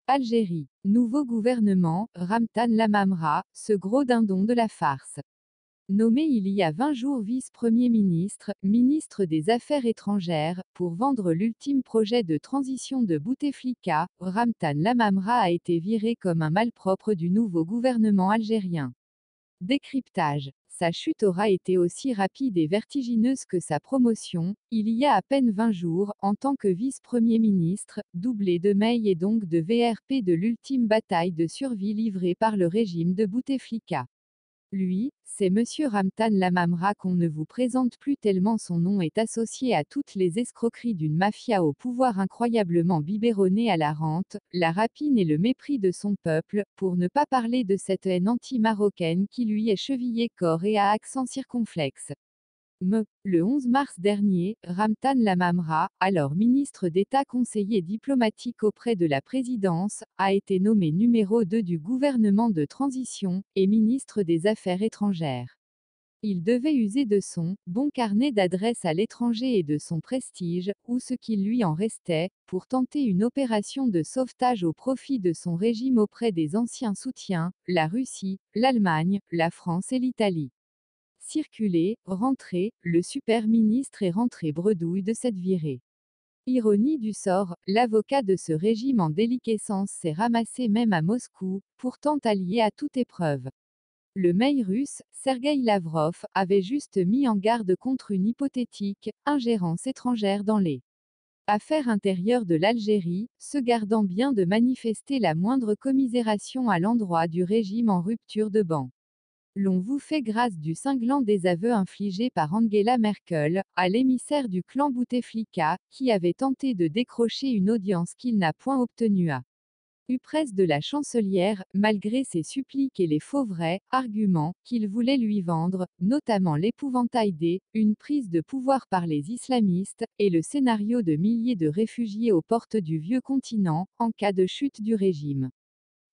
Algérie. Nouveau gouvernement, Ramtan Lamamra, ce gros dindon de la farce. Nommé il y a 20 jours vice-premier ministre, ministre des Affaires étrangères, pour vendre l'ultime projet de transition de Bouteflika, Ramtan Lamamra a été viré comme un malpropre du nouveau gouvernement algérien. Décryptage. Sa chute aura été aussi rapide et vertigineuse que sa promotion, il y a à peine 20 jours, en tant que vice-premier ministre, doublé de Mey et donc de VRP de l'ultime bataille de survie livrée par le régime de Bouteflika. Lui, c'est Monsieur Ramtan Lamamra qu'on ne vous présente plus tellement son nom est associé à toutes les escroqueries d'une mafia au pouvoir incroyablement biberonné à la rente, la rapine et le mépris de son peuple, pour ne pas parler de cette haine anti-marocaine qui lui est chevillée corps et à accent circonflexe. Le 11 mars dernier, Ramtan Lamamra, alors ministre d'État conseiller diplomatique auprès de la présidence, a été nommé numéro 2 du gouvernement de transition, et ministre des Affaires étrangères. Il devait user de son bon carnet d'adresses à l'étranger et de son prestige, ou ce qu'il lui en restait, pour tenter une opération de sauvetage au profit de son régime auprès des anciens soutiens, la Russie, l'Allemagne, la France et l'Italie. Circuler, rentrer, le super ministre est rentré bredouille de cette virée. Ironie du sort, l'avocat de ce régime en déliquescence s'est ramassé même à Moscou, pourtant allié à toute épreuve. Le mail russe, Sergueï Lavrov, avait juste mis en garde contre une hypothétique ingérence étrangère dans les affaires intérieures de l'Algérie, se gardant bien de manifester la moindre commisération à l'endroit du régime en rupture de ban. L'on vous fait grâce du cinglant désaveu infligé par Angela Merkel, à l'émissaire du clan Bouteflika, qui avait tenté de décrocher une audience qu'il n'a point obtenue à Upresse de la chancelière, malgré ses suppliques et les faux vrais arguments qu'il voulait lui vendre, notamment l'épouvantail une prise de pouvoir par les islamistes, et le scénario de milliers de réfugiés aux portes du vieux continent, en cas de chute du régime.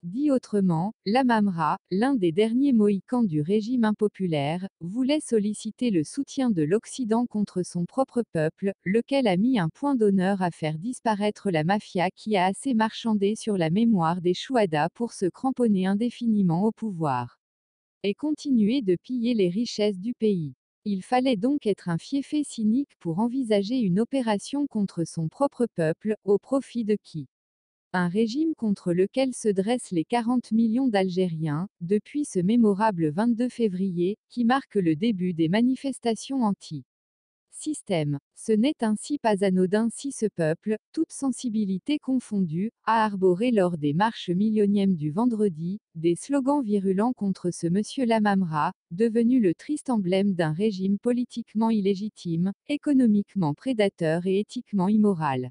Dit autrement, Lamamra, l'un des derniers mohicans du régime impopulaire, voulait solliciter le soutien de l'Occident contre son propre peuple, lequel a mis un point d'honneur à faire disparaître la mafia qui a assez marchandé sur la mémoire des Chouadas pour se cramponner indéfiniment au pouvoir. Et continuer de piller les richesses du pays. Il fallait donc être un fiefé cynique pour envisager une opération contre son propre peuple, au profit de qui? Un régime contre lequel se dressent les 40 millions d'Algériens, depuis ce mémorable 22 février, qui marque le début des manifestations anti-système. Ce n'est ainsi pas anodin si ce peuple, toute sensibilité confondue, a arboré lors des marches millionièmes du vendredi, des slogans virulents contre ce monsieur Lamamra, devenu le triste emblème d'un régime politiquement illégitime, économiquement prédateur et éthiquement immoral.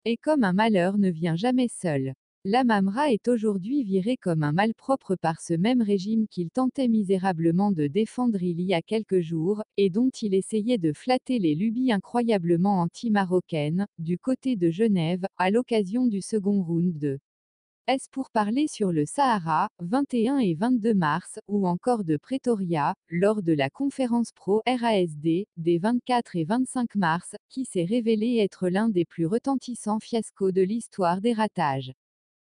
Et comme un malheur ne vient jamais seul. Lamamra est aujourd'hui viré comme un malpropre par ce même régime qu'il tentait misérablement de défendre il y a quelques jours, et dont il essayait de flatter les lubies incroyablement anti-marocaines, du côté de Genève, à l'occasion du second round de S pour parler sur le Sahara, 21 et 22 mars, ou encore de Pretoria, lors de la conférence pro-RASD, des 24 et 25 mars, qui s'est révélé être l'un des plus retentissants fiascos de l'histoire des ratages.